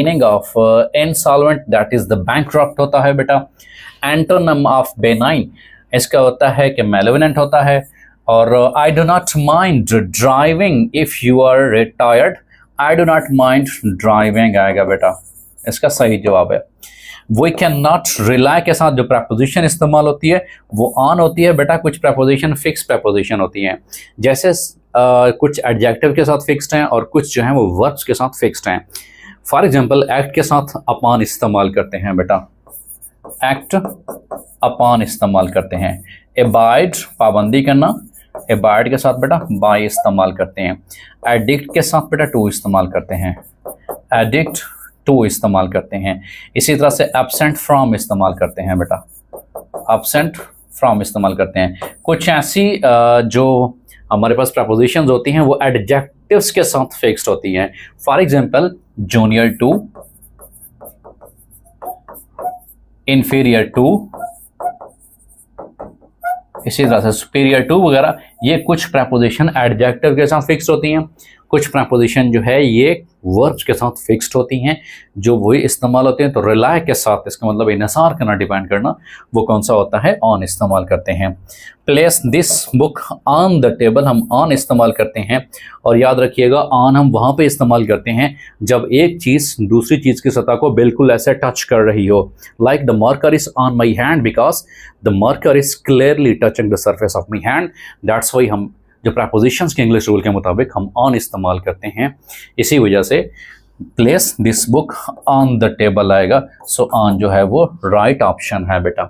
Meaning of insolvent that is the bankrupt होता है बेटा। एंटोनिम ऑफ बेनाइन इसका होता है कि मेलेवोलेंट होता है। और I do not mind driving if you are retired, I do not mind driving आएगा बेटा, इसका सही जवाब है। वी कैन नॉट रिलाई के साथ जो प्रपोजिशन इस्तेमाल होती है वो ऑन होती है बेटा। कुछ प्रपोजिशन फिक्स प्रपोजिशन होती हैं, जैसे कुछ एडजेक्टिव के साथ फिक्स्ड हैं और कुछ जो हैं वो वर्ब्स के साथ फिक्स्ड हैं। फॉर एग्जांपल एक्ट के साथ अपॉन इस्तेमाल करते हैं बेटा, एक्ट अपॉन इस्तेमाल करते हैं। एबाइड पाबंदी करना, एबाइड के साथ बेटा बाय इस्तेमाल करते हैं। एडिक्ट के साथ बेटा टू इस्तेमाल करते हैं, एडिक्ट टू इस्तेमाल करते हैं। इसी तरह से एब्सेंट फ्रॉम इस्तेमाल करते हैं बेटा, एब्सेंट फ्रॉम इस्तेमाल करते हैं। कुछ ऐसी जो हमारे पास प्रपोजिशंस होती हैं वो एडजेक्टिव्स के साथ फिक्स्ड होती हैं। For example junior to, inferior to, इसी तरह से सुपीरियर टू वगैरह, ये कुछ प्रपोजिशन एडजेक्टिव के साथ फिक्स्ड होती हैं। कुछ प्रपोजिशन जो है ये वर्ब्स के साथ फिक्स्ड होती हैं, जो वही इस्तेमाल होते हैं। तो रिलाई के साथ इसका मतलब इन्हिसार करना, डिपेंड करना, वो कौन सा होता है, ऑन इस्तेमाल करते हैं। Place this book on the table, हम ऑन इस्तेमाल करते हैं। और याद रखिएगा ऑन हम वहाँ पे इस्तेमाल करते हैं जब एक चीज़ दूसरी चीज़ की सतह को बिल्कुल ऐसे टच कर रही हो। Like the marker is on my hand because the marker is clearly touching the surface of my hand, that's why हम जो प्रपोजिशंस के इंग्लिश रूल के मुताबिक हम ऑन इस्तेमाल करते हैं। इसी वजह से place this book on the table आएगा। सो ऑन जो है वो राइट ऑप्शन है बेटा।